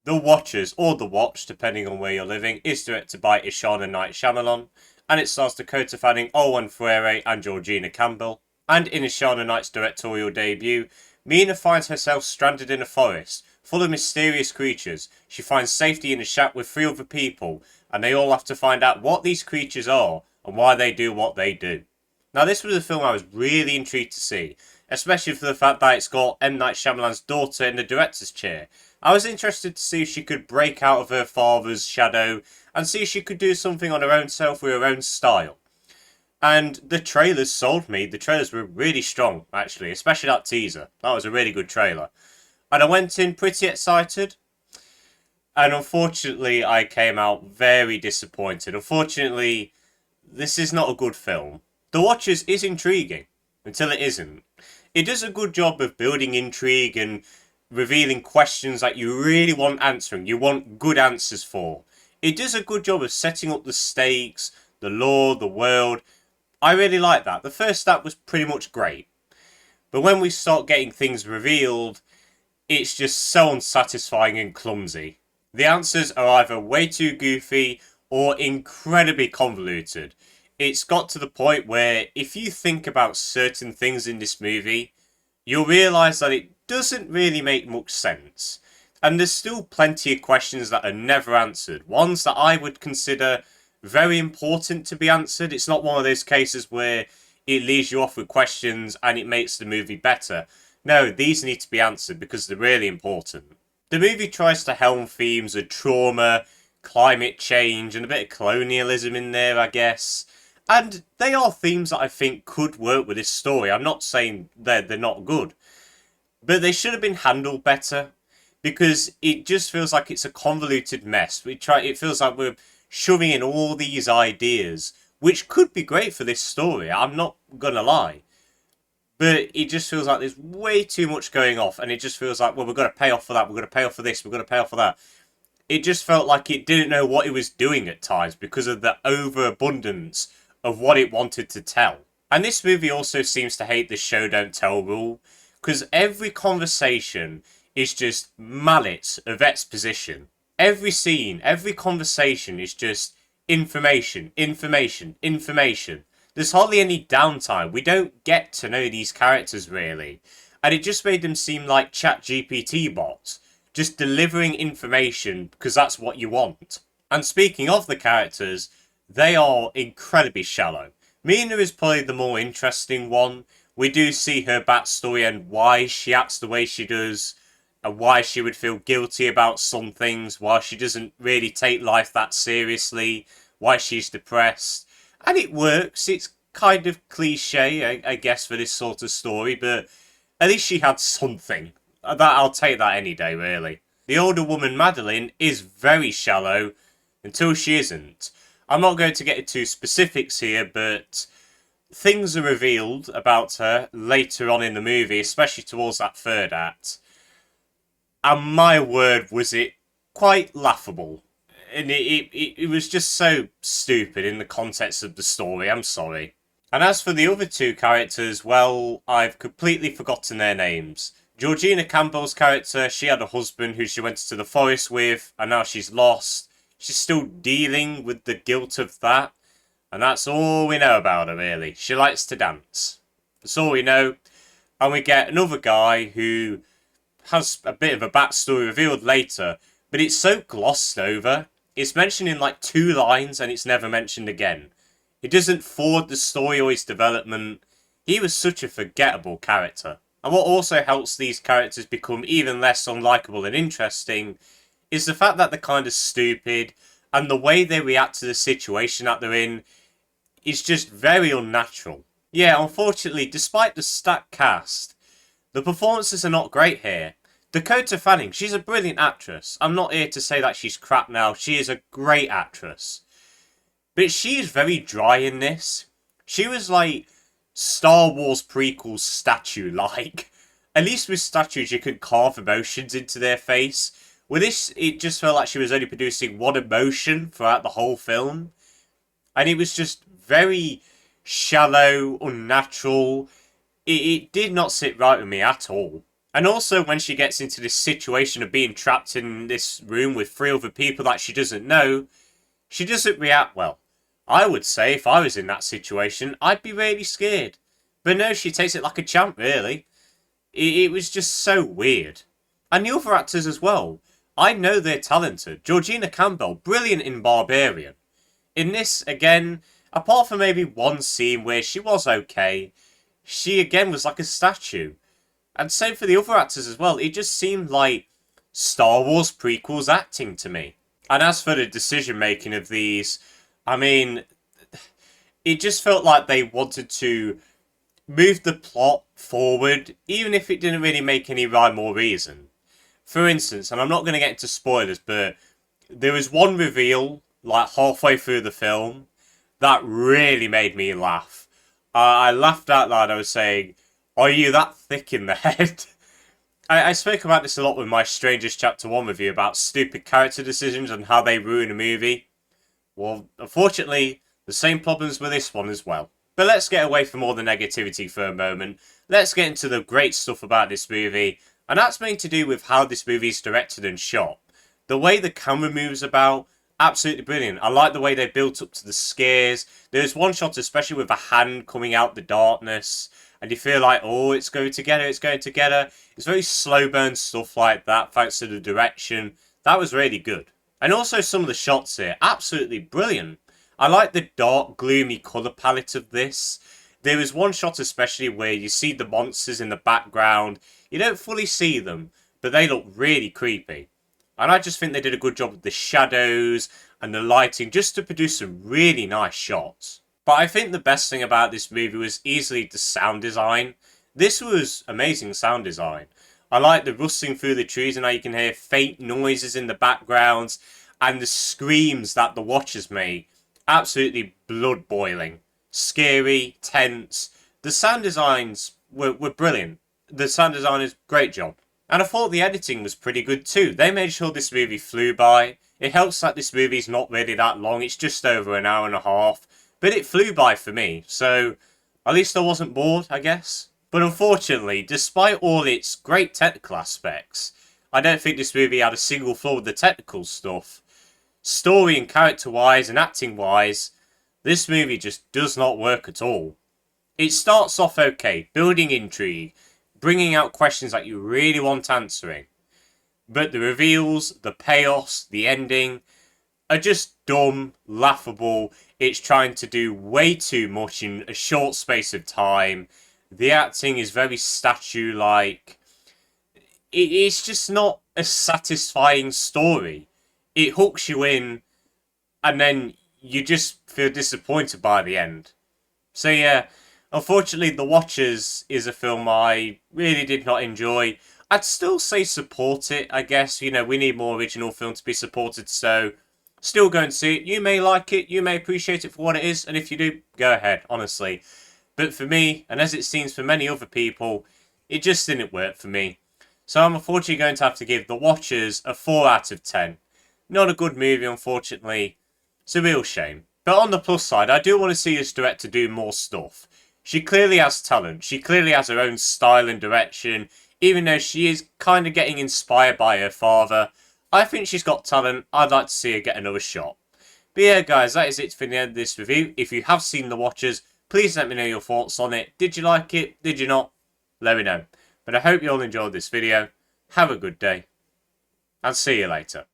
The Watchers, or The Watch, depending on where you're living, is directed by Ishana Night Shyamalan, and it stars Dakota Fanning, Owen Freire, and Georgina Campbell. And in Ishana Night's directorial debut, Mina finds herself stranded in a forest, full of mysterious creatures. She finds safety in a shack with three other people, and they all have to find out what these creatures are, and why they do what they do. Now, this was a film I was really intrigued to see, especially for the fact that it's got M. Night Shyamalan's daughter in the director's chair. I was interested to see if she could break out of her father's shadow and see if she could do something on her own self with her own style. And the trailers sold me. The trailers were really strong, actually, especially that teaser. That was a really good trailer. And I went in pretty excited. And unfortunately, I came out very disappointed. Unfortunately, this is not a good film. The Watchers is intriguing, until it isn't. It does a good job of building intrigue and revealing questions that you really want answering, you want good answers for. It does a good job of setting up the stakes, the lore, the world. I really like that. The first act was pretty much great. But when we start getting things revealed, it's just so unsatisfying and clumsy. The answers are either way too goofy or incredibly convoluted. It's got to the point where if you think about certain things in this movie, you'll realise that it doesn't really make much sense. And there's still plenty of questions that are never answered. Ones that I would consider very important to be answered. It's not one of those cases where it leaves you off with questions and it makes the movie better. No, these need to be answered because they're really important. The movie tries to helm themes of trauma, climate change, and a bit of colonialism in there, I guess. And they are themes that I think could work with this story. I'm not saying they're not good. But they should have been handled better. Because it just feels like it's a convoluted mess. It feels like we're shoving in all these ideas, which could be great for this story. I'm not gonna lie. But it just feels like there's way too much going off. And it just feels like, well, we've got to pay off for that. We've got to pay off for this. We've got to pay off for that. It just felt like it didn't know what it was doing at times because of the overabundance of what it wanted to tell. And this movie also seems to hate the show don't tell rule, because every conversation is just mallets of exposition. Every scene, every conversation is just information, information, information. There's hardly any downtime. We don't get to know these characters really. And it just made them seem like ChatGPT bots, just delivering information because that's what you want. And speaking of the characters, they are incredibly shallow. Mina is probably the more interesting one. We do see her backstory and why she acts the way she does, and why she would feel guilty about some things, why she doesn't really take life that seriously, why she's depressed. And it works. It's kind of cliche, I guess, for this sort of story, but at least she had something. I'll take that any day, really. The older woman, Madeline, is very shallow until she isn't. I'm not going to get into specifics here, but things are revealed about her later on in the movie, especially towards that third act. And my word, was it quite laughable. And it was just so stupid in the context of the story, I'm sorry. And as for the other two characters, well, I've completely forgotten their names. Georgina Campbell's character, she had a husband who she went to the forest with, and now she's lost. She's still dealing with the guilt of that. And that's all we know about her, really. She likes to dance. That's all we know. And we get another guy who has a bit of a backstory revealed later, but it's so glossed over. It's mentioned in like 2 lines and it's never mentioned again. It doesn't forward the story or its development. He was such a forgettable character. And what also helps these characters become even less unlikable and interesting is the fact that they're kind of stupid, and the way they react to the situation that they're in is just very unnatural. Yeah, unfortunately, despite the stacked cast, the performances are not great here. Dakota Fanning, she's a brilliant actress. I'm not here to say that she's crap now. She is a great actress. But she is very dry in this. She was like Star Wars prequel statue-like. At least with statues you could carve emotions into their face. With this, it just felt like she was only producing one emotion throughout the whole film. And it was just very shallow, unnatural. It did not sit right with me at all. And also when she gets into this situation of being trapped in this room with 3 other people that she doesn't know, she doesn't react well. I would say if I was in that situation, I'd be really scared. But no, she takes it like a champ, really. It was just so weird. And the other actors as well. I know they're talented. Georgina Campbell, brilliant in Barbarian. In this, again, apart from maybe one scene where she was okay, she again was like a statue. And same for the other actors as well. It just seemed like Star Wars prequels acting to me. And as for the decision making of these, I mean, it just felt like they wanted to move the plot forward, even if it didn't really make any rhyme or reason. For instance, and I'm not going to get into spoilers, but there was one reveal, like halfway through the film, that really made me laugh. I laughed out loud. I was saying, are you that thick in the head? I spoke about this a lot with my Strangers Chapter 1 review about stupid character decisions and how they ruin a movie. Well, unfortunately, the same problems with this one as well. But let's get away from all the negativity for a moment. Let's get into the great stuff about this movie, and that's mainly to do with how this movie is directed and shot. The way the camera moves about, absolutely brilliant. I like the way they built up to the scares. There's one shot especially with a hand coming out the darkness, and you feel like, oh, it's going together, it's going together. It's very slow burn stuff like that, thanks to the direction. That was really good. And also some of the shots here, absolutely brilliant. I like the dark, gloomy colour palette of this. There is one shot especially where you see the monsters in the background. You don't fully see them, but they look really creepy. And I just think they did a good job with the shadows and the lighting just to produce some really nice shots. But I think the best thing about this movie was easily the sound design. This was amazing sound design. I like the rustling through the trees and how you can hear faint noises in the backgrounds and the screams that the watchers make. Absolutely blood boiling. Scary, tense. The sound designs were brilliant. The sound designers, great job. And I thought the editing was pretty good too. They made sure this movie flew by. It helps that this movie's not really that long. It's just over an hour and a half. But it flew by for me. So at least I wasn't bored, I guess. But unfortunately, despite all its great technical aspects, I don't think this movie had a single flaw with the technical stuff. Story and character-wise and acting-wise, this movie just does not work at all. It starts off okay, building intrigue, bringing out questions that you really want answering. But the reveals, the payoffs, the ending are just dumb, laughable. It's trying to do way too much in a short space of time. The acting is very statue-like. It's just not a satisfying story. It hooks you in, and then you just feel disappointed by the end. So yeah, unfortunately The Watchers is a film I really did not enjoy. I'd still say support it, I guess. You know, we need more original film to be supported, so still go and see it. You may like it, you may appreciate it for what it is, and if you do, go ahead, honestly. But for me, and as it seems for many other people, it just didn't work for me. So I'm unfortunately going to have to give The Watchers a 4 out of 10. Not a good movie, unfortunately. It's a real shame. But on the plus side, I do want to see this director do more stuff. She clearly has talent. She clearly has her own style and direction. Even though she is kind of getting inspired by her father, I think she's got talent. I'd like to see her get another shot. But yeah, guys, that is it for the end of this review. If you have seen The Watchers, please let me know your thoughts on it. Did you like it? Did you not? Let me know. But I hope you all enjoyed this video. Have a good day. And see you later.